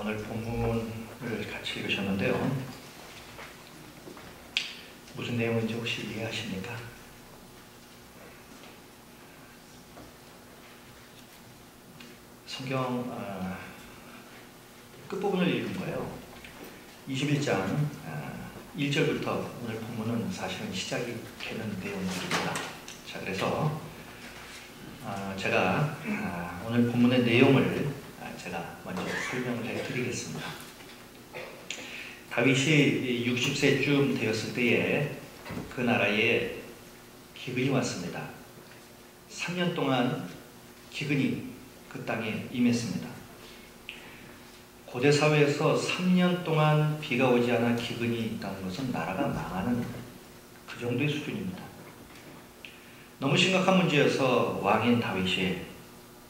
오늘 본문을 같이 읽으셨는데요. 무슨 내용인지 혹시 이해하십니까? 성경 끝부분을 읽은 거예요. 21장 1절부터 오늘 본문은 사실은 시작이 되는 내용입니다. 자, 그래서 제가 오늘 본문의 내용을 제가 먼저 설명을 해드리겠습니다. 다윗이 60세쯤 되었을 때에 그 나라에 기근이 왔습니다. 3년 동안 기근이 그 땅에 임했습니다. 고대 사회에서 3년 동안 비가 오지 않아 기근이 있다는 것은 나라가 망하는 그 정도의 수준입니다. 너무 심각한 문제여서 왕인 다윗이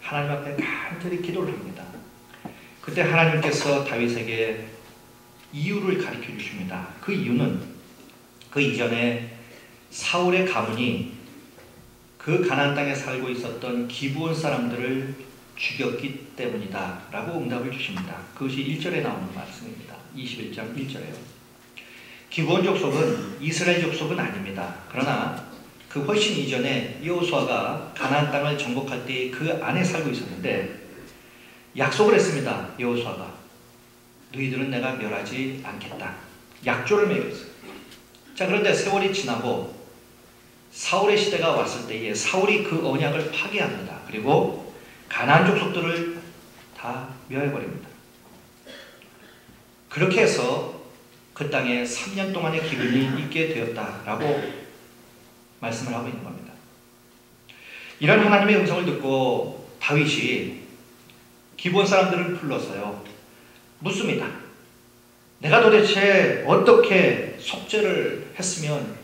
하나님 앞에 간절히 기도를 합니다. 그때 하나님께서 다윗에게 이유를 가르쳐 주십니다. 그 이유는 그 이전에 사울의 가문이 그 가나안 땅에 살고 있었던 기브온 사람들을 죽였기 때문이다 라고 응답을 주십니다. 그것이 1절에 나오는 말씀입니다. 21장 1절에요. 기브온 족속은 이스라엘 족속은 아닙니다. 그러나 그 훨씬 이전에 여호수아가 가나안 땅을 정복할 때 그 안에 살고 있었는데 약속을 했습니다. 여호수아가 너희들은 내가 멸하지 않겠다. 약조를 맺었어요. 자, 그런데 세월이 지나고 사울의 시대가 왔을 때에 사울이 그 언약을 파기합니다. 그리고 가나안 족속들을 다 멸해버립니다. 그렇게 해서 그 땅에 3년 동안의 기근이 있게 되었다라고 말씀을 하고 있는 겁니다. 이런 하나님의 음성을 듣고 다윗이 기브온 사람들을 불러서요 묻습니다. 내가 도대체 어떻게 속죄를 했으면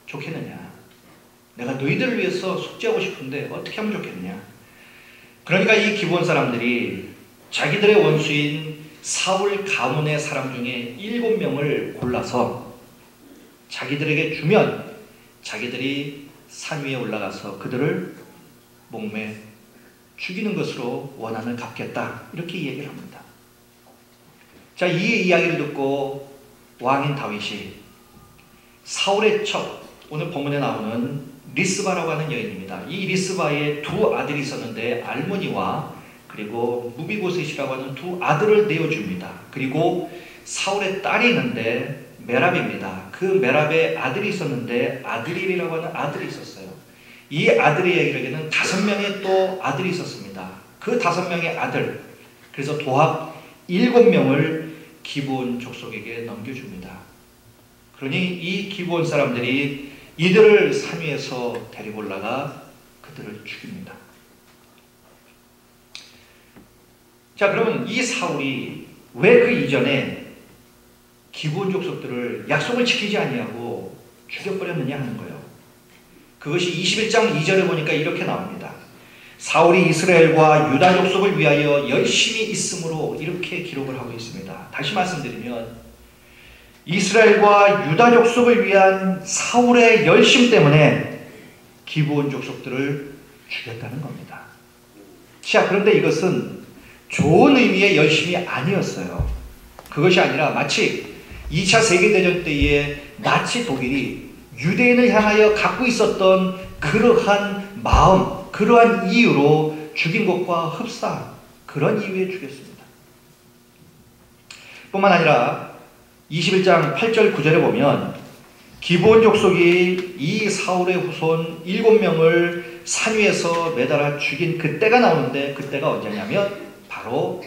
좋겠느냐? 내가 너희들을 위해서 속죄하고 싶은데 어떻게 하면 좋겠느냐? 그러니까 이 기브온 사람들이 자기들의 원수인 사울 가문의 사람 중에 7명을 골라서 자기들에게 주면 자기들이 산 위에 올라가서 그들을 목매 죽이는 것으로 원한을 갚겠다. 이렇게 얘기를 합니다. 자, 이 이야기를 듣고 왕인 다윗이 사울의 첩, 오늘 본문에 나오는 리스바라고 하는 여인입니다. 이 리스바에 두 아들이 있었는데 알모니와 그리고 무비보셋이라고 하는 두 아들을 내어줍니다. 그리고 사울의 딸이 있는데 메랍입니다. 그 메랍의 아들이 있었는데 아드릴이라고 하는 아들이 있었어요. 이 아드릴에게는 5명의 또 아들이 있었습니다. 그 5명의 아들, 그래서 도합 7명을 기브온 족속에게 넘겨줍니다. 그러니 이 기브온 사람들이 이들을 산 위에서 데리고 올라가 그들을 죽입니다. 자, 그러면 이 사울이 왜 그 이전에 기브온 족속들을 약속을 지키지 아니하고 죽여버렸느냐 하는 거예요. 그것이 21장 2절에 보니까 이렇게 나옵니다. 사울이 이스라엘과 유다 족속을 위하여 열심히 있음으로 이렇게 기록을 하고 있습니다. 다시 말씀드리면 이스라엘과 유다 족속을 위한 사울의 열심 때문에 기브온 족속들을 죽였다는 겁니다. 자, 그런데 이것은 좋은 의미의 열심이 아니었어요. 그것이 아니라 마치 2차 세계대전 때에 나치 독일이 유대인을 향하여 갖고 있었던 그러한 마음, 그러한 이유로 죽인 것과 흡사한 그런 이유에 죽였습니다. 뿐만 아니라 21장 8절 9절에 보면 기브온 족속이 이 사울의 후손 7명을 산 위에서 매달아 죽인 그때가 나오는데 그때가 언제냐면 바로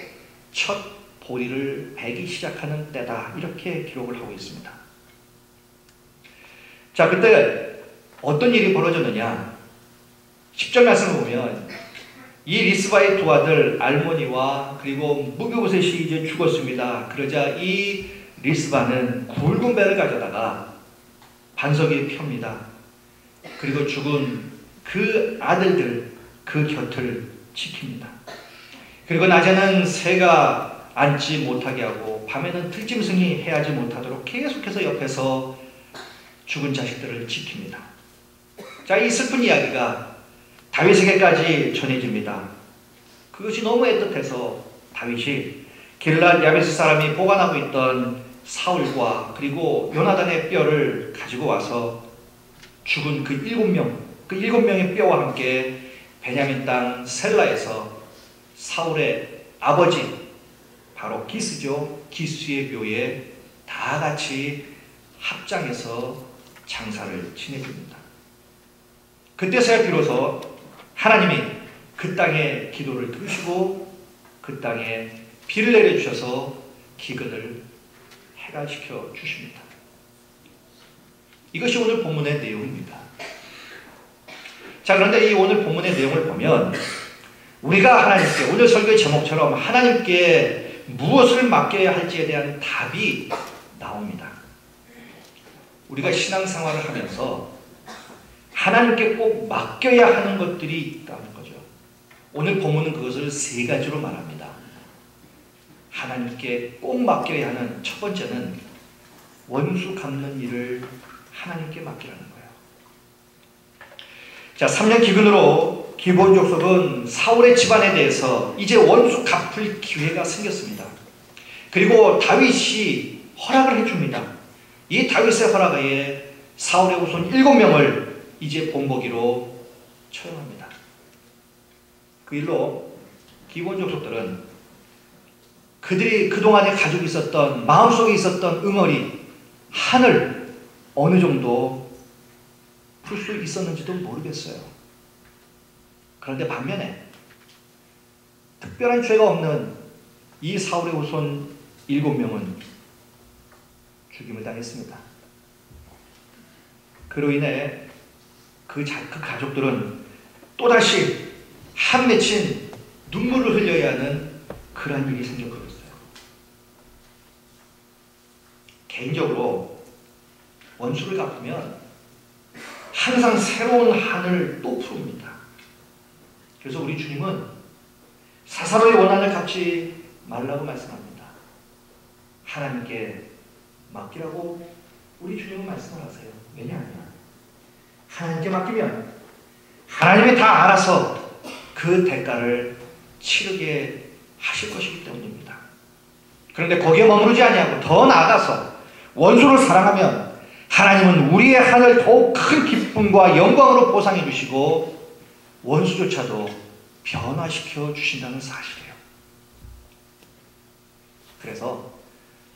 첫 보리를 베기 시작하는 때다. 이렇게 기록을 하고 있습니다. 자, 그때 어떤 일이 벌어졌느냐? 10절 말씀을 보면 이 리스바의 두 아들 알모니와 그리고 무비보셋이 이제 죽었습니다. 그러자 이 리스바는 굵은 배를 가져다가 반석 위에 펴니다. 그리고 죽은 그 아들들 그 곁을 지킵니다. 그리고 낮에는 새가 앉지 못하게 하고 밤에는 들짐승이 해하지 못하도록 계속해서 옆에서 죽은 자식들을 지킵니다. 자, 이 슬픈 이야기가 다윗에게까지 전해집니다. 그것이 너무 애틋해서 다윗이 길랏 야베스 사람이 보관하고 있던 사울과 그리고 요나단의 뼈를 가지고 와서 죽은 그 7명의 뼈와 함께 베냐민 땅 셀라에서 사울의 아버지 바로 기스죠. 기스의 묘에 다 같이 합장해서 장사를 지내줍니다. 그때서야 비로소 하나님이 그 땅의 기도를 들으시고 그 땅에 비를 내려주셔서 기근을 해결시켜 주십니다. 이것이 오늘 본문의 내용입니다. 자, 그런데 이 오늘 본문의 내용을 보면 우리가 하나님께, 오늘 설교의 제목처럼 하나님께 무엇을 맡겨야 할지에 대한 답이 나옵니다. 우리가 신앙생활을 하면서 하나님께 꼭 맡겨야 하는 것들이 있다는 거죠. 오늘 본문은 그것을 3가지로 말합니다. 하나님께 꼭 맡겨야 하는 첫 번째는 원수 갚는 일을 하나님께 맡기라는 거예요. 자, 3년 기근으로 기브온 족속은 사울의 집안에 대해서 이제 원수 갚을 기회가 생겼습니다. 그리고 다윗이 허락을 해줍니다. 이 다윗의 허락에 사울의 후손 7명을 이제 본보기로 처형합니다. 그 일로 기브온 족속들은 그들이 그동안에 가지고 있었던, 마음속에 있었던 응어리, 한을 어느 정도 풀 수 있었는지도 모르겠어요. 그런데 반면에 특별한 죄가 없는 이 사울의 후손 7명은 죽임을 당했습니다. 그로 인해 그 가족들은 또다시 한 맺힌 눈물을 흘려야 하는 그러한 일이 생겨버렸어요. 개인적으로 원수를 갚으면 항상 새로운 한을 또 풉니다. 그래서 우리 주님은 사사로이 원한을 갚지 말라고 말씀합니다. 하나님께 맡기라고 우리 주님은 말씀을 하세요. 왜냐하면 하나님께 맡기면 하나님이 다 알아서 그 대가를 치르게 하실 것이기 때문입니다. 그런데 거기에 머무르지 아니하고 더 나아가서 원수를 사랑하면 하나님은 우리의 한을 더욱 큰 기쁨과 영광으로 보상해 주시고 원수조차도 변화시켜 주신다는 사실이에요. 그래서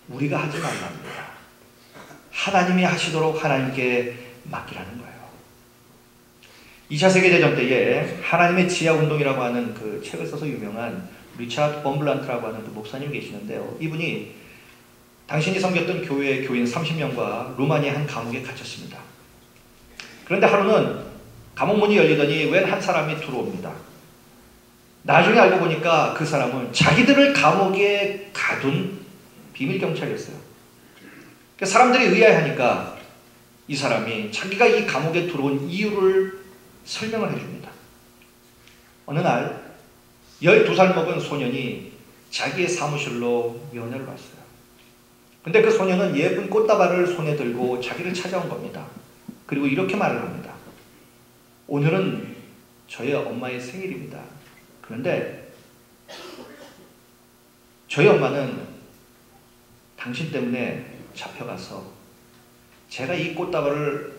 우리가 하지 말랍니다. 하나님이 하시도록 하나님께 맡기라는 거예요. 2차 세계대전 때에 하나님의 지하운동이라고 하는 그 책을 써서 유명한 리차드 범블란트라고 하는 그 목사님이 계시는데요. 이분이 당신이 섬겼던 교회의 교인 30명과 루마니아 한 감옥에 갇혔습니다. 그런데 하루는 감옥 문이 열리더니 웬 한 사람이 들어옵니다. 나중에 알고 보니까 그 사람은 자기들을 감옥에 가둔 비밀경찰이었어요. 사람들이 의아해하니까 이 사람이 자기가 이 감옥에 들어온 이유를 설명을 해줍니다. 어느 날 12살 먹은 소년이 자기의 사무실로 면회를 왔어요. 근데 그 소년은 예쁜 꽃다발을 손에 들고 자기를 찾아온 겁니다. 그리고 이렇게 말을 합니다. 오늘은 저희 엄마의 생일입니다. 그런데 저희 엄마는 당신 때문에 잡혀가서 제가 이 꽃다발을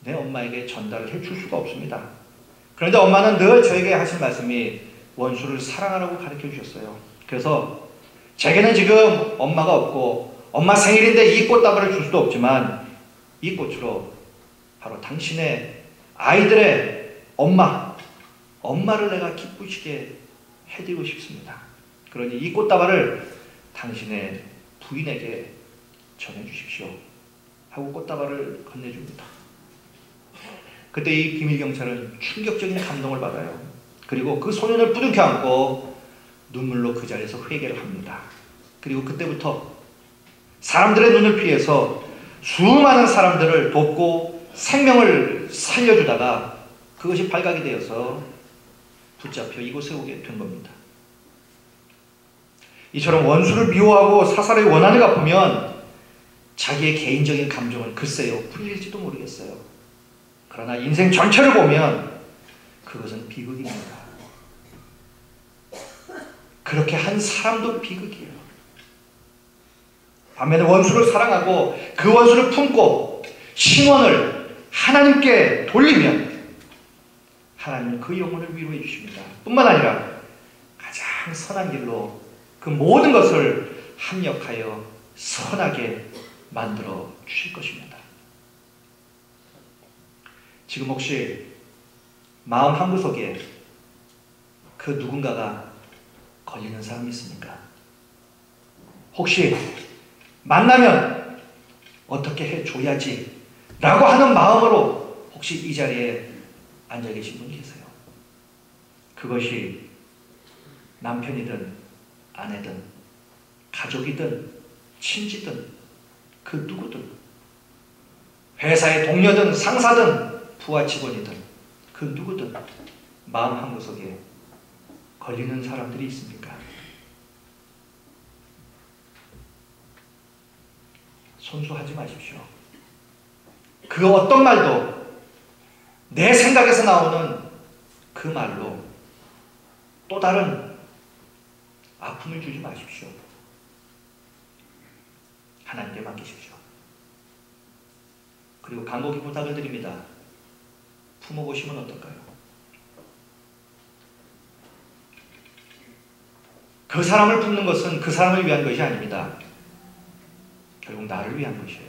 내 엄마에게 전달을 해줄 수가 없습니다. 그런데 엄마는 늘 저에게 하신 말씀이 원수를 사랑하라고 가르쳐 주셨어요. 그래서 제게는 지금 엄마가 없고 엄마 생일인데 이 꽃다발을 줄 수도 없지만 이 꽃으로 바로 당신의 아이들의 엄마를 내가 기쁘시게 해드리고 싶습니다. 그러니 이 꽃다발을 당신의 부인에게 전해주십시오 하고 꽃다발을 건네줍니다. 그때 이 비밀경찰은 충격적인 감동을 받아요. 그리고 그 소년을 부둥켜 안고 눈물로 그 자리에서 회개를 합니다. 그리고 그때부터 사람들의 눈을 피해서 수많은 사람들을 돕고 생명을 살려주다가 그것이 발각이 되어서 붙잡혀 이곳에 오게 된 겁니다. 이처럼 원수를 미워하고 사사로이 원한을 갚으면 자기의 개인적인 감정은 글쎄요 풀릴지도 모르겠어요. 그러나 인생 전체를 보면 그것은 비극입니다. 그렇게 한 사람도 비극이에요. 반면에 원수를 사랑하고 그 원수를 품고 신원을 하나님께 돌리면 하나님은 그 영혼을 위로해 주십니다. 뿐만 아니라 가장 선한 길로 그 모든 것을 합력하여 선하게 만들어 주실 것입니다. 지금 혹시 마음 한구석에 그 누군가가 걸리는 사람이 있습니까? 혹시 만나면 어떻게 해줘야지 라고 하는 마음으로 혹시 이 자리에 앉아 계신 분 계세요? 그것이 남편이든 아내든 가족이든 친지든 그 누구든 회사의 동료든 상사든 부하 직원이든 그 누구든 마음 한구석에 걸리는 사람들이 있습니까? 손수하지 마십시오. 그 어떤 말도 내 생각에서 나오는 그 말로 또 다른 아픔을 주지 마십시오. 하나님께 맡기십시오. 그리고 간곡히 부탁을 드립니다. 품어보시면 어떨까요? 그 사람을 품는 것은 그 사람을 위한 것이 아닙니다. 결국 나를 위한 것이에요.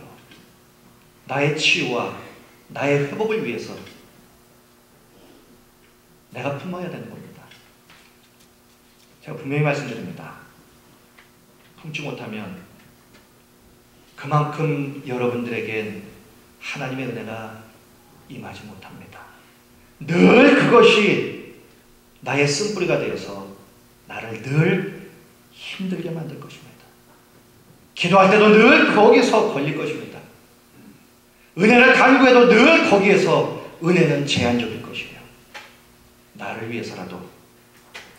나의 치유와 나의 회복을 위해서 내가 품어야 되는 겁니다. 제가 분명히 말씀드립니다. 품지 못하면 그만큼 여러분들에겐 하나님의 은혜가 임하지 못합니다. 늘 그것이 나의 쓴뿌리가 되어서 나를 늘 힘들게 만들 것입니다. 기도할 때도 늘 거기서 걸릴 것입니다. 은혜를 간구해도 늘 거기에서 은혜는 제한적일 것이며 나를 위해서라도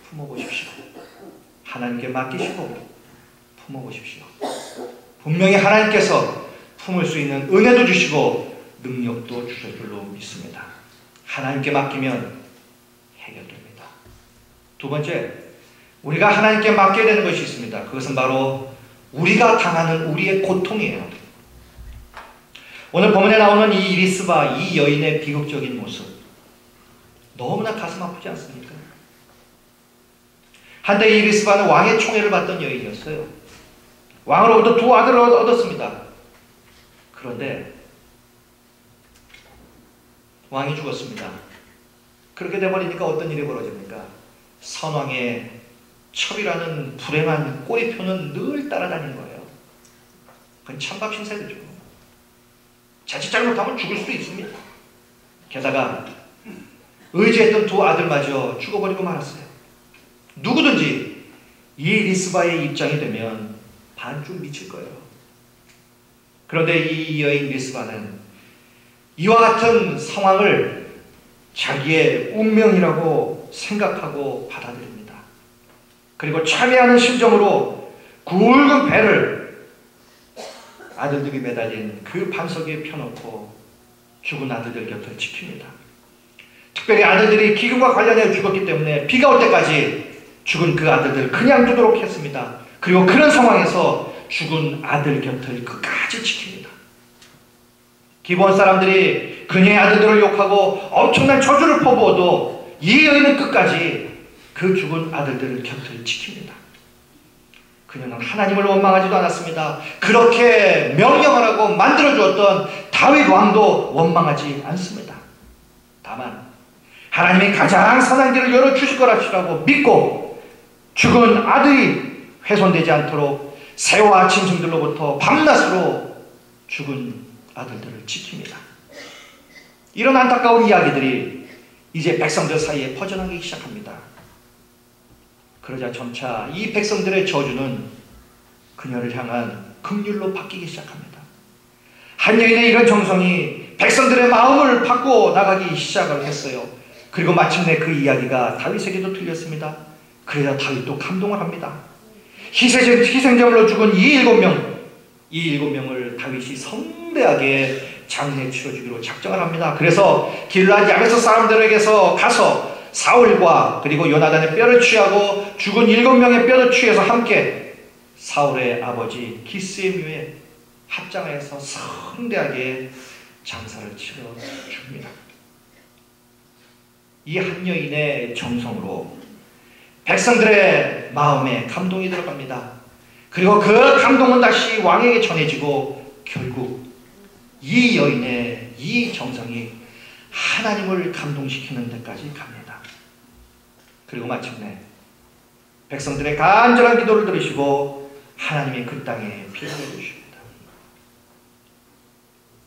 품어보십시오. 하나님께 맡기시고 품어보십시오. 분명히 하나님께서 품을 수 있는 은혜도 주시고 능력도 주실 줄로 믿습니다. 하나님께 맡기면 해결됩니다. 두 번째, 우리가 하나님께 맡겨야 되는 것이 있습니다. 그것은 바로 우리가 당하는 우리의 고통이에요. 오늘 본문에 나오는 이 이리스바, 이 여인의 비극적인 모습, 너무나 가슴 아프지 않습니까? 한때 이 이리스바는 왕의 총애를 받던 여인이었어요. 왕으로부터 두 아들을 얻었습니다. 그런데 왕이 죽었습니다. 그렇게 돼버리니까 어떤 일이 벌어집니까? 선왕의 첩이라는 불행한 꼬리표는 늘 따라다니는 거예요. 그건 찬밥 신세대죠. 자칫 잘못하면 죽을 수도 있습니다. 게다가 의지했던 두 아들마저 죽어버리고 말았어요. 누구든지 이 리스바의 입장이 되면 반쯤 미칠 거예요. 그런데 이 여인 리스바는 이와 같은 상황을 자기의 운명이라고 생각하고 받아들입니다. 그리고 참회하는 심정으로 굵은 배를 아들들이 매달린 그 반석에 펴놓고 죽은 아들들 곁을 지킵니다. 특별히 아들들이 기근과 관련해 죽었기 때문에 비가 올 때까지 죽은 그 아들들 그냥 두도록 했습니다. 그리고 그런 상황에서 죽은 아들 곁을 끝까지 지킵니다. 기브온 사람들이 그녀의 아들들을 욕하고 엄청난 저주를 퍼부어도 이 여인은 끝까지 그 죽은 아들들을 곁을 지킵니다. 그녀는 하나님을 원망하지도 않았습니다. 그렇게 명령하라고 만들어주었던 다윗 왕도 원망하지 않습니다. 다만 하나님이 가장 선한 길을 열어주실 거라고 믿고 죽은 아들이 훼손되지 않도록 새와 짐승들로부터 밤낮으로 죽은 아들들을 지킵니다. 이런 안타까운 이야기들이 이제 백성들 사이에 퍼져나가기 시작합니다. 그러자 점차 이 백성들의 저주는 그녀를 향한 긍휼로 바뀌기 시작합니다. 한 여인의 이런 정성이 백성들의 마음을 바꿔 나가기 시작을 했어요. 그리고 마침내 그 이야기가 다윗에게도 들렸습니다. 그래서 다윗도 감동을 합니다. 희생제물로 죽은 이 일곱 명을 다윗이 성대하게 장례 치러주기로 작정을 합니다. 그래서 길르앗 야베스 사람들에게서 가서 사울과 그리고 요나단의 뼈를 취하고 죽은 7명의 뼈를 취해서 함께 사울의 아버지 기스의 묘에 합장해서 성대하게 장사를 치러 줍니다. 이 한 여인의 정성으로 백성들의 마음에 감동이 들어갑니다. 그리고 그 감동은 다시 왕에게 전해지고 결국 이 여인의 이 정성이 하나님을 감동시키는 데까지 갑니다. 그리고 마침내 백성들의 간절한 기도를 들으시고 하나님이 그 땅에 피를 내주십니다.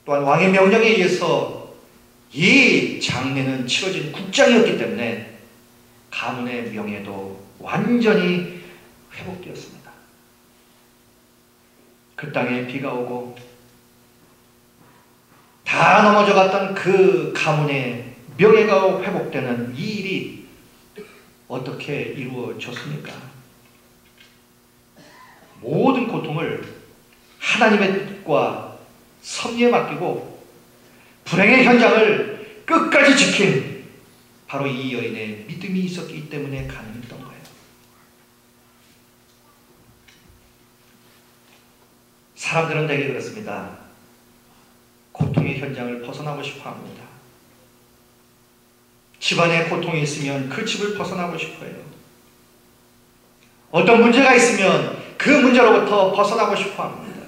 또한 왕의 명령에 의해서 이 장례는 치러진 국장이었기 때문에 가문의 명예도 완전히 회복되었습니다. 그 땅에 비가 오고 다 넘어져갔던 그 가문의 명예가 회복되는 이 일이 어떻게 이루어졌습니까? 모든 고통을 하나님의 뜻과 섭리에 맡기고 불행의 현장을 끝까지 지킨 바로 이 여인의 믿음이 있었기 때문에 가능했던 거예요. 사람들은 되게 그렇습니다. 고통의 현장을 벗어나고 싶어 합니다. 집안에 고통이 있으면 그 집을 벗어나고 싶어요. 어떤 문제가 있으면 그 문제로부터 벗어나고 싶어 합니다.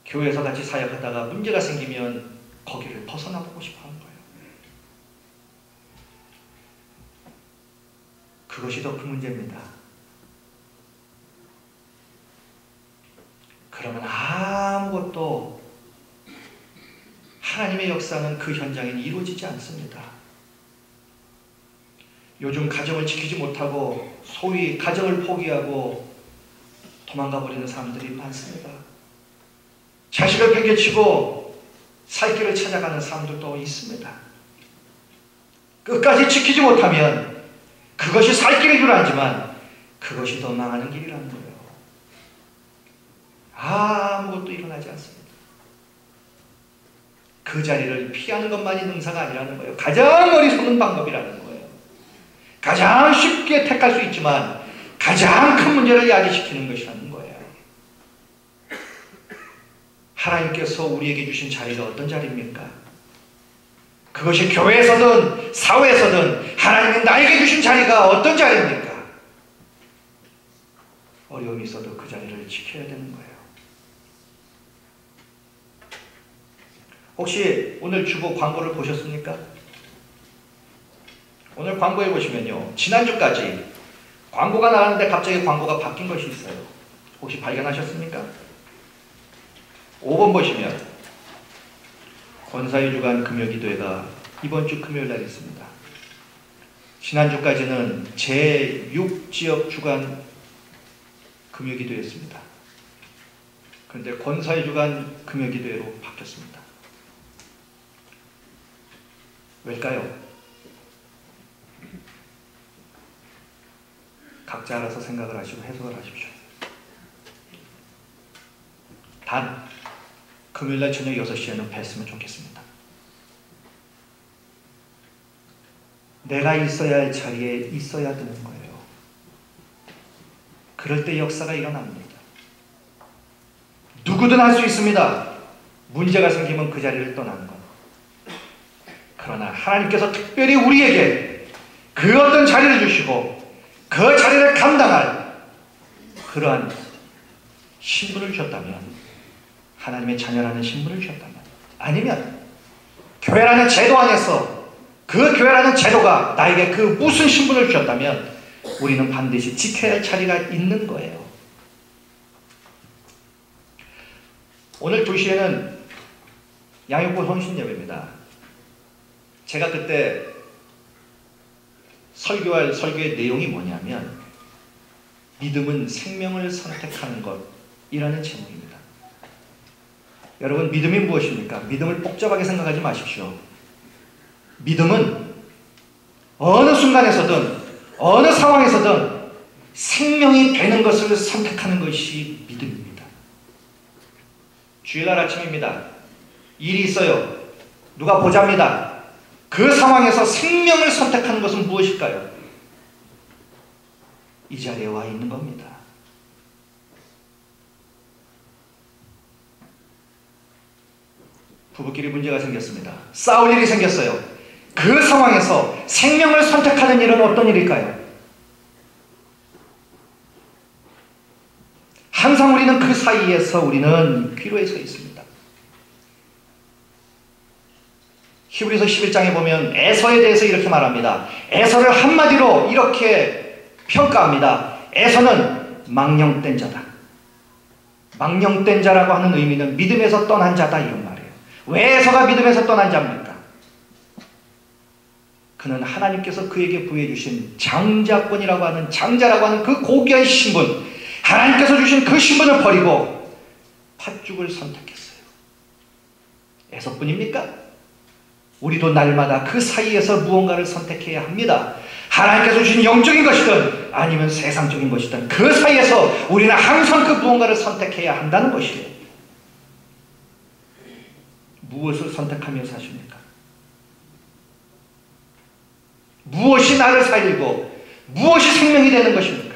교회에서 같이 사역하다가 문제가 생기면 거기를 벗어나보고 싶어 하는 거예요. 그것이 더 큰 문제입니다. 그러면 아무것도 하나님의 역사는 그 현장에는 이루어지지 않습니다. 요즘 가정을 지키지 못하고 소위 가정을 포기하고 도망가 버리는 사람들이 많습니다. 자식을 팽개치고 살 길을 찾아가는 사람들도 있습니다. 끝까지 지키지 못하면 그것이 살 길인 줄 알지만 그것이 더 망하는 길이라는 거예요. 아무것도 일어나지 않습니다. 그 자리를 피하는 것만이 능사가 아니라는 거예요. 가장 어리석은 방법이라는 거예요. 가장 쉽게 택할 수 있지만 가장 큰 문제를 야기시키는 것이라는 거예요. 하나님께서 우리에게 주신 자리가 어떤 자리입니까? 그것이 교회에서든 사회에서든 하나님이 나에게 주신 자리가 어떤 자리입니까? 어려움이 있어도 그 자리를 지켜야 되는 거예요. 혹시 오늘 주보 광고를 보셨습니까? 오늘 광고에 보시면요, 지난주까지 광고가 나왔는데 갑자기 광고가 바뀐 것이 있어요. 혹시 발견하셨습니까? 5번 보시면 권사의 주간 금요기도회가 이번 주 금요일 날 있습니다. 지난주까지는 제6지역 주간 금요기도회였습니다. 그런데 권사의 주간 금요기도회로 바뀌었습니다. 왜일까요? 각자 알아서 생각을 하시고 해석을 하십시오. 단 금요일날 저녁 6시에는 뵀으면 좋겠습니다. 내가 있어야 할 자리에 있어야 되는 거예요. 그럴 때 역사가 일어납니다. 누구든 할 수 있습니다. 문제가 생기면 그 자리를 떠나는 것. 그러나 하나님께서 특별히 우리에게 그 어떤 자리를 주시고 그 자리를 감당할 그러한 신분을 주셨다면, 하나님의 자녀라는 신분을 주셨다면, 아니면 교회라는 제도 안에서 그 교회라는 제도가 나에게 그 무슨 신분을 주셨다면 우리는 반드시 지켜야 할 자리가 있는 거예요. 오늘 2시에는 양육부 헌신예배입니다. 제가 그때 설교할 설교의 내용이 뭐냐면 믿음은 생명을 선택하는 것이라는 제목입니다. 여러분, 믿음이 무엇입니까? 믿음을 복잡하게 생각하지 마십시오. 믿음은 어느 순간에서든 어느 상황에서든 생명이 되는 것을 선택하는 것이 믿음입니다. 주일날 아침입니다. 일이 있어요. 누가 보자입니다. 그 상황에서 생명을 선택하는 것은 무엇일까요? 이 자리에 와 있는 겁니다. 부부끼리 문제가 생겼습니다. 싸울 일이 생겼어요. 그 상황에서 생명을 선택하는 일은 어떤 일일까요? 항상 우리는 그 사이에서 우리는 기로에 서 있습니다. 히브리서 11장에 보면 에서에 대해서 이렇게 말합니다. 에서를 한마디로 이렇게 평가합니다. 에서는 망령된 자다. 망령된 자라고 하는 의미는 믿음에서 떠난 자다 이런 말이에요. 왜 에서가 믿음에서 떠난 자입니까? 그는 하나님께서 그에게 부여해 주신 장자권이라고 하는, 장자라고 하는 그 고귀한 신분, 하나님께서 주신 그 신분을 버리고 팥죽을 선택했어요. 에서뿐입니까? 우리도 날마다 그 사이에서 무언가를 선택해야 합니다. 하나님께서 주신 영적인 것이든 아니면 세상적인 것이든 그 사이에서 우리는 항상 그 무언가를 선택해야 한다는 것이에요. 무엇을 선택하며 사십니까? 무엇이 나를 살리고 무엇이 생명이 되는 것입니까?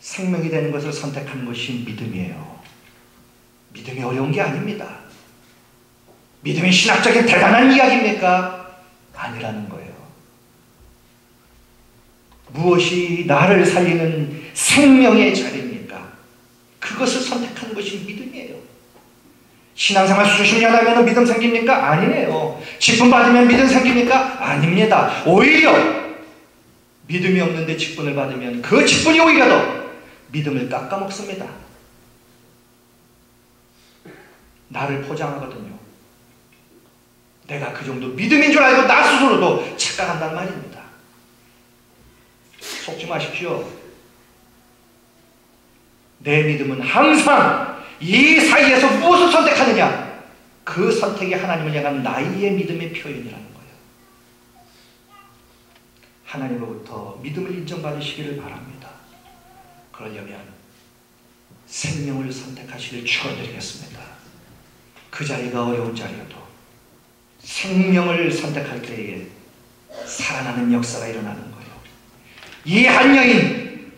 생명이 되는 것을 선택하는 것이 믿음이에요. 믿음이 어려운 게 아닙니다. 믿음이 신학적인 대단한 이야기입니까? 아니라는 거예요. 무엇이 나를 살리는 생명의 자리입니까? 그것을 선택하는 것이 믿음이에요. 신앙생활 수십 년 하면 믿음 생깁니까? 아니에요. 직분 받으면 믿음 생깁니까? 아닙니다. 오히려 믿음이 없는데 직분을 받으면 그 직분이 오히려 더 믿음을 깎아먹습니다. 나를 포장하거든요. 내가 그 정도 믿음인 줄 알고 나 스스로도 착각한단 말입니다. 속지 마십시오. 내 믿음은 항상 이 사이에서 무엇을 선택하느냐, 그 선택이 하나님을 향한 나의 믿음의 표현이라는 거예요. 하나님으로부터 믿음을 인정받으시기를 바랍니다. 그러려면 생명을 선택하시길 축원드리겠습니다. 그 자리가 어려운 자리여도 생명을 선택할 때에 살아나는 역사가 일어나는 거예요. 이 한 여인,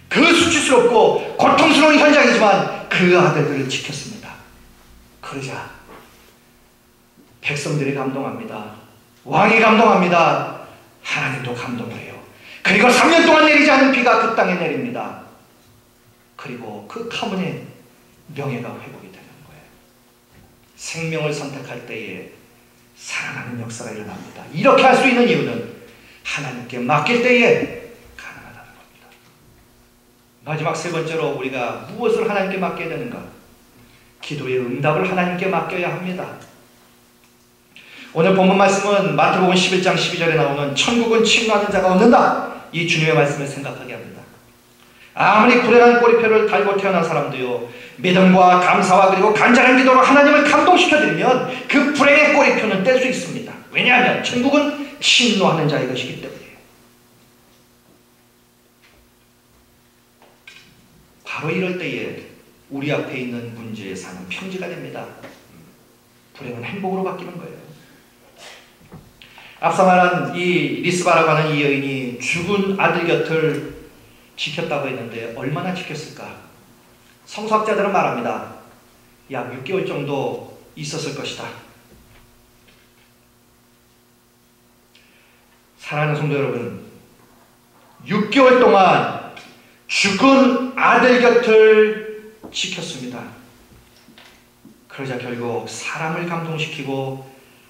그 수치스럽고 고통스러운 현장이지만 그 아들들을 지켰습니다. 그러자 백성들이 감동합니다. 왕이 감동합니다. 하나님도 감동을 해요. 그리고 3년 동안 내리지 않은 비가 그 땅에 내립니다. 그리고 그 가문의 명예가 회복이 되는 거예요. 생명을 선택할 때에 살아나는 역사가 일어납니다. 이렇게 할 수 있는 이유는 하나님께 맡길 때에 가능하다는 겁니다. 마지막 세 번째로 우리가 무엇을 하나님께 맡겨야 되는가? 기도의 응답을 하나님께 맡겨야 합니다. 오늘 본문 말씀은 마태복음 11장 12절에 나오는 천국은 침노하는 자가 얻는다, 이 주님의 말씀을 생각하게 합니다. 아무리 불행한 꼬리표를 달고 태어난 사람도요, 믿음과 감사와 그리고 간절한 기도로 하나님을 감동시켜드리면 그 불행의 꼬리표는 뗄 수 있습니다. 왜냐하면 천국은 침노하는 자의 것이기 때문이에요. 바로 이럴 때에 우리 앞에 있는 문제의 산은 평지가 됩니다. 불행은 행복으로 바뀌는 거예요. 앞서 말한 이 리스바라고 하는 이 여인이 죽은 아들 곁을 지켰다고 했는데 얼마나 지켰을까? 성서학자들은 말합니다. 약 6개월 정도 있었을 것이다. 사랑하는 성도 여러분, 6개월 동안 죽은 아들 곁을 지켰습니다. 그러자 결국 사람을 감동시키고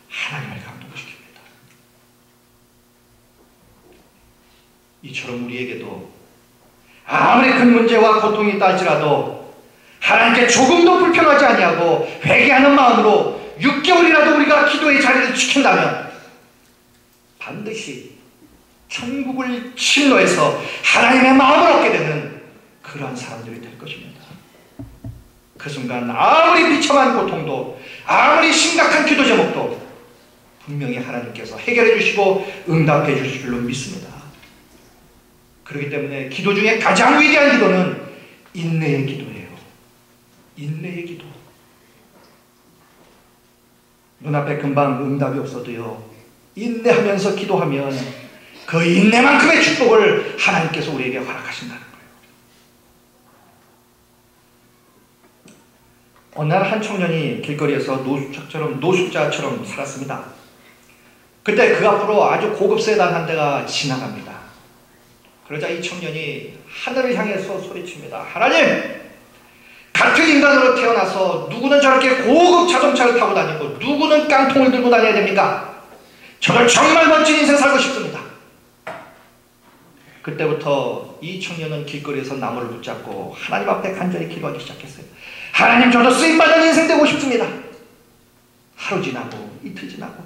하나님을 감동시킵니다. 이처럼 우리에게도 아무리 큰 문제와 고통이 있다 할지라도 하나님께 조금도 불평하지 아니하고 회개하는 마음으로 6개월이라도 우리가 기도의 자리를 지킨다면 반드시 천국을 침노해서 하나님의 마음을 얻게 되는 그러한 사람들이 될 것입니다. 그 순간 아무리 비참한 고통도, 아무리 심각한 기도 제목도 분명히 하나님께서 해결해 주시고 응답해 주실 줄로 믿습니다. 그렇기 때문에 기도 중에 가장 위대한 기도는 인내의 기도예요. 인내의 기도. 눈앞에 금방 응답이 없어도요, 인내하면서 기도하면 그 인내만큼의 축복을 하나님께서 우리에게 허락하신다는 거예요. 어느 날 한 청년이 길거리에서 노숙자처럼 살았습니다. 그때 그 앞으로 아주 고급 세단 한 대가 지나갑니다. 그러자 이 청년이 하늘을 향해서 소리칩니다. 하나님! 같은 인간으로 태어나서 누구는 저렇게 고급 자동차를 타고 다니고 누구는 깡통을 들고 다녀야 됩니까? 저는 정말 멋진 인생 살고 싶습니다. 그때부터 이 청년은 길거리에서 나무를 붙잡고 하나님 앞에 간절히 기도하기 시작했어요. 하나님, 저도 쓰임받는 인생 되고 싶습니다. 하루 지나고 이틀 지나고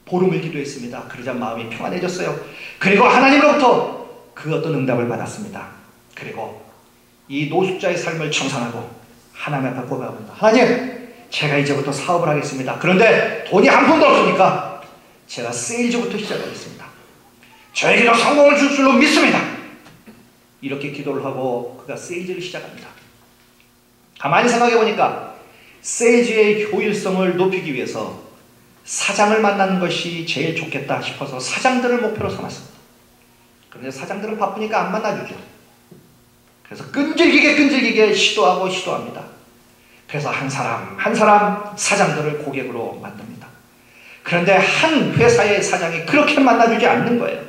보름을 기도했습니다. 그러자 마음이 평안해졌어요. 그리고 하나님으로부터 그 어떤 응답을 받았습니다. 그리고 이 노숙자의 삶을 청산하고 하나님 앞에 고백합니다. 하나님, 제가 이제부터 사업을 하겠습니다. 그런데 돈이 한 푼도 없으니까 제가 세일즈부터 시작하겠습니다. 저에게도 성공을 줄 줄로 믿습니다. 이렇게 기도를 하고 그가 세일즈를 시작합니다. 가만히 생각해 보니까 세일즈의 효율성을 높이기 위해서 사장을 만나는 것이 제일 좋겠다 싶어서 사장들을 목표로 삼았습니다. 그런데 사장들은 바쁘니까 안 만나주죠. 그래서 끈질기게 시도합니다. 그래서 한 사람 사장들을 고객으로 만듭니다. 그런데 한 회사의 사장이 그렇게 만나주지 않는 거예요.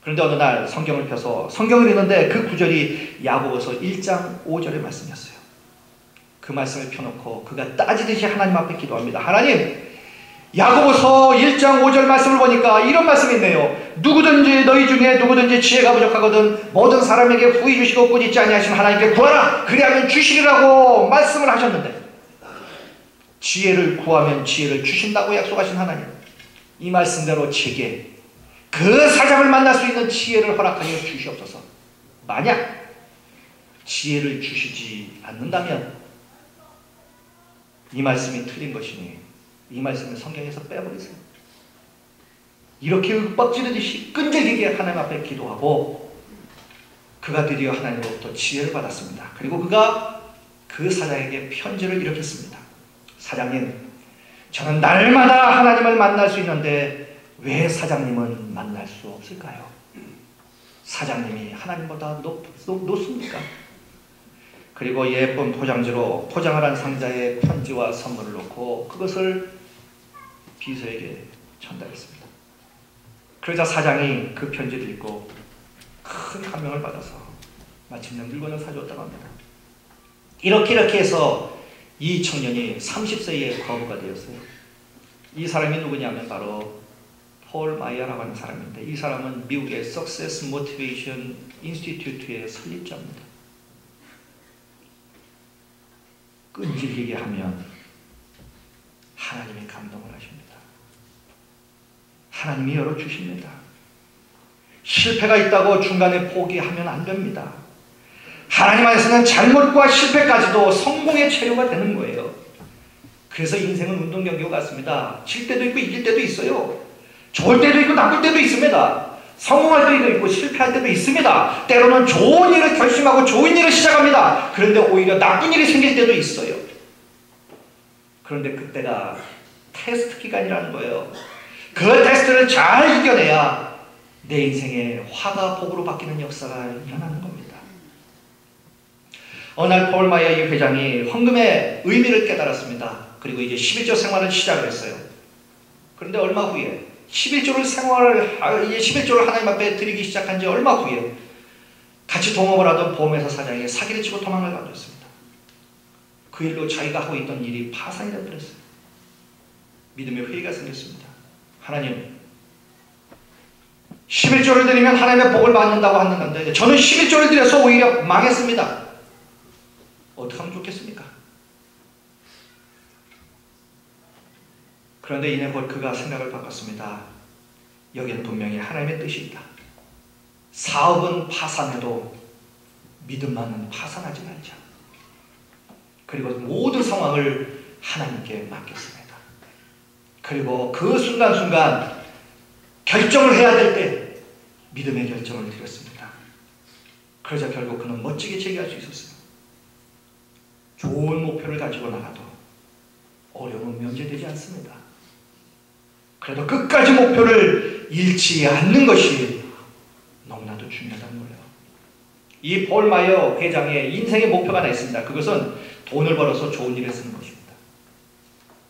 그런데 어느 날 성경을 펴서 성경을 읽는데 그 구절이 야고보서 1장 5절의 말씀이었어요. 그 말씀을 펴놓고 그가 따지듯이 하나님 앞에 기도합니다. 하나님, 야고보서 1장 5절 말씀을 보니까 이런 말씀이 있네요. 누구든지 너희 중에 누구든지 지혜가 부족하거든 모든 사람에게 후히 주시고 꾸짖지 아니하신 하나님께 구하라. 그리하면 주시리라고 말씀을 하셨는데, 지혜를 구하면 지혜를 주신다고 약속하신 하나님, 이 말씀대로 제게 그 사장을 만날 수 있는 지혜를 허락하여 주시옵소서. 만약 지혜를 주시지 않는다면 이 말씀이 틀린 것이니 이 말씀을 성경에서 빼버리세요. 이렇게 윽박지르듯이 끈질기게 하나님 앞에 기도하고 그가 드디어 하나님으로부터 지혜를 받았습니다. 그리고 그가 그 사장에게 편지를 이렇게 씁니다. 사장님, 저는 날마다 하나님을 만날 수 있는데 왜 사장님은 만날 수 없을까요? 사장님이 하나님보다 높습니까? 그리고 예쁜 포장지로 포장을 한 상자에 편지와 선물을 넣고 그것을 비서에게 전달했습니다. 그러자 사장이 그 편지를 읽고 큰 감명을 받아서 마침내 물건을 사주었다고 합니다. 이렇게 해서 이 청년이 30세의 과부가 되었어요. 이 사람이 누구냐면 바로 폴 마이어라고 하는 사람인데, 이 사람은 미국의 Success Motivation Institute의 설립자입니다. 끈질기게 하면 하나님이 감동을 하십니다. 하나님이 열어주십니다. 실패가 있다고 중간에 포기하면 안 됩니다. 하나님 안에서는 잘못과 실패까지도 성공의 체류가 되는 거예요. 그래서 인생은 운동 경기와 같습니다. 질 때도 있고 이길 때도 있어요. 좋을 때도 있고 나쁠 때도 있습니다. 성공할 때도 있고 실패할 때도 있습니다. 때로는 좋은 일을 결심하고 좋은 일을 시작합니다. 그런데 오히려 나쁜 일이 생길 때도 있어요. 그런데 그때가 테스트 기간이라는 거예요. 그 테스트를 잘 이겨내야 내 인생에 화가 복으로 바뀌는 역사가 일어나는 겁니다. 어느 날 폴 마이어 이 회장이 헌금의 의미를 깨달았습니다. 그리고 이제 11조 생활을 시작을 했어요. 그런데 얼마 후에 11조를 하나님 앞에 드리기 시작한 지 얼마 후에 같이 동업을 하던 보험회사 사장이 사기를 치고 도망을 가버렸습니다. 그 일로 자기가 하고 있던 일이 파산이 되어버렸어요. 믿음의 회의가 생겼습니다. 하나님, 11조를 드리면 하나님의 복을 받는다고 하는데 저는 11조를 드려서 오히려 망했습니다. 어떻게 하면 좋겠습니까? 그런데 이내 곧 그가 생각을 바꿨습니다. 여기는 분명히 하나님의 뜻이 있다. 사업은 파산해도 믿음만은 파산하지 말자. 그리고 모든 상황을 하나님께 맡겼습니다. 그리고 그 순간순간 결정을 해야 될 때 믿음의 결정을 드렸습니다. 그러자 결국 그는 멋지게 제기할 수 있었어요. 좋은 목표를 가지고 나가도 어려움은 면제되지 않습니다. 그래도 끝까지 목표를 잃지 않는 것이 너무나도 중요하다는 거예요. 이 폴 마이어 회장의 인생의 목표가 하나 있습니다. 그것은 돈을 벌어서 좋은 일에 쓰는 것입니다.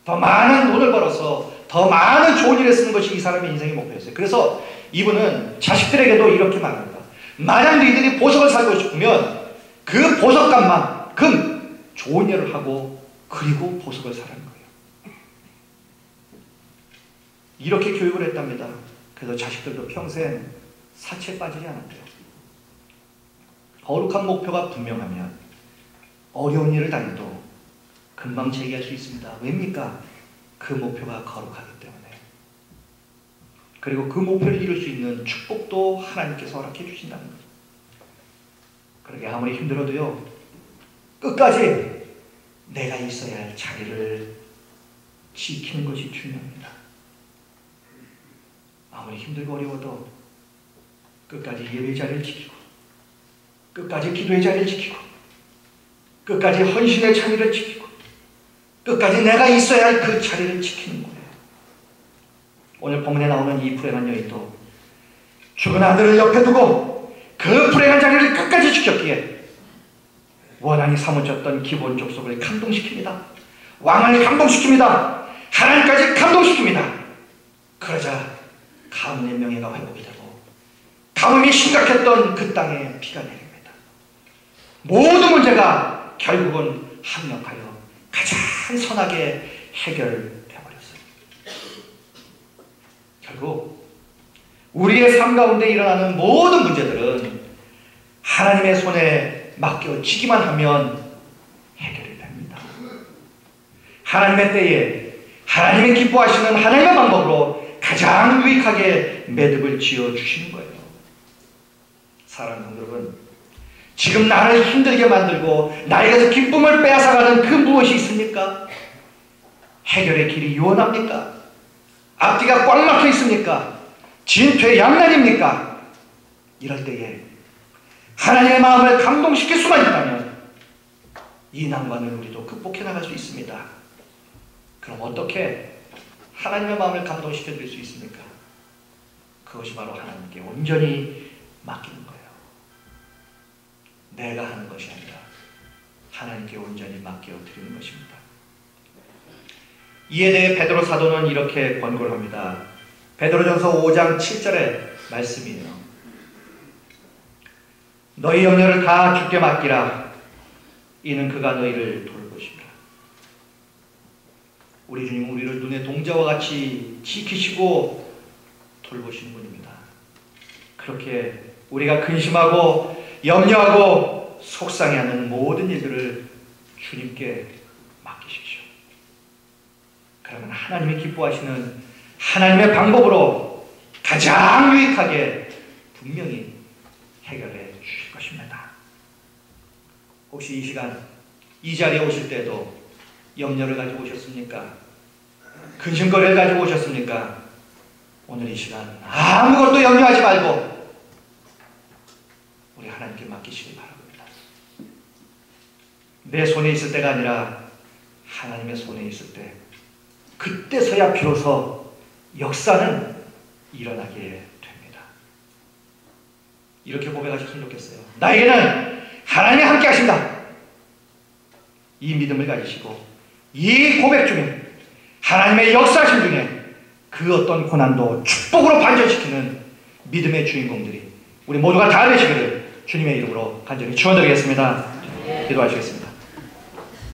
더 많은 돈을 벌어서 더 많은 좋은 일에 쓰는 것이 이 사람의 인생의 목표였어요. 그래서 이분은 자식들에게도 이렇게 말합니다. 만약 너희들이 보석을 살고 싶으면 그 보석값만큼 좋은 일을 하고 그리고 보석을 사라는 거예요. 이렇게 교육을 했답니다. 그래서 자식들도 평생 사채에 빠지지 않았대요. 거룩한 목표가 분명하면 어려운 일을 당해도 금방 제기할 수 있습니다. 왜입니까? 그 목표가 거룩하기 때문에. 그리고 그 목표를 이룰 수 있는 축복도 하나님께서 허락해 주신다는 거죠. 그러게 아무리 힘들어도요, 끝까지 내가 있어야 할 자리를 지키는 것이 중요합니다. 아무리 힘들고 어려워도 끝까지 예배의 자리를 지키고, 끝까지 기도의 자리를 지키고, 끝까지 헌신의 자리를 지키고, 끝까지 내가 있어야 할 그 자리를 지키는 거예요. 오늘 본문에 나오는 이 불행한 여인도 죽은 아들을 옆에 두고 그 불행한 자리를 끝까지 지켰기에 원한이 사무쳤던 기본 족속을 감동시킵니다. 왕을 감동시킵니다. 하나님까지 감동시킵니다. 그러자 가문의 명예가 회복이 되고 가뭄이 심각했던 그 땅에 비가 내립니다. 모든 문제가 결국은 합력하여 가장 선하게 해결되어버렸어요. 결국 우리의 삶 가운데 일어나는 모든 문제들은 하나님의 손에 맡겨지기만 하면 해결이 됩니다. 하나님의 때에 하나님의 기뻐하시는 하나님의 방법으로 가장 유익하게 매듭을 지어주시는 거예요. 사랑하는 성도 여러분, 지금 나를 힘들게 만들고 나에게서 기쁨을 빼앗아가는 그 무엇이 있습니까? 해결의 길이 유원합니까? 앞뒤가 꽉 막혀 있습니까? 진퇴양난입니까? 이럴 때에 하나님의 마음을 감동시킬 수만 있다면 이 난관을 우리도 극복해 나갈 수 있습니다. 그럼 어떻게 하나님의 마음을 감동시켜 드릴 수 있습니까? 그것이 바로 하나님께 온전히 맡기는 거예요. 내가 하는 것이 아니라 하나님께 온전히 맡겨 드리는 것입니다. 이에 대해 베드로 사도는 이렇게 권고를 합니다. 베드로전서 5장 7절의 말씀이에요. 너희 염려를 다 주께 맡기라. 이는 그가 너희를 돌보시리라. 우리 주님은 우리를 눈의 동자와 같이 지키시고 돌보시는 분입니다. 그렇게 우리가 근심하고 염려하고 속상해하는 모든 일들을 주님께 맡기십시오. 그러면 하나님이 기뻐하시는 하나님의 방법으로 가장 유익하게 분명히 해결해 주실 것입니다. 혹시 이 시간 이 자리에 오실 때도 염려를 가지고 오셨습니까? 근심거리를 가지고 오셨습니까? 오늘 이 시간 아무것도 염려하지 말고 우리 하나님께 맡기시기 바랍니다. 내 손에 있을 때가 아니라 하나님의 손에 있을 때, 그때서야 비로소 역사는 일어나게 됩니다. 이렇게 고백하셨으면 좋겠어요. 나에게는 하나님이 함께 하신다. 이 믿음을 가지시고 이 고백 중에 하나님의 역사하심 중에 그 어떤 고난도 축복으로 반전시키는 믿음의 주인공들이 우리 모두가 다 되시기를 주님의 이름으로 간절히 축원드리겠습니다. 기도하시겠습니다.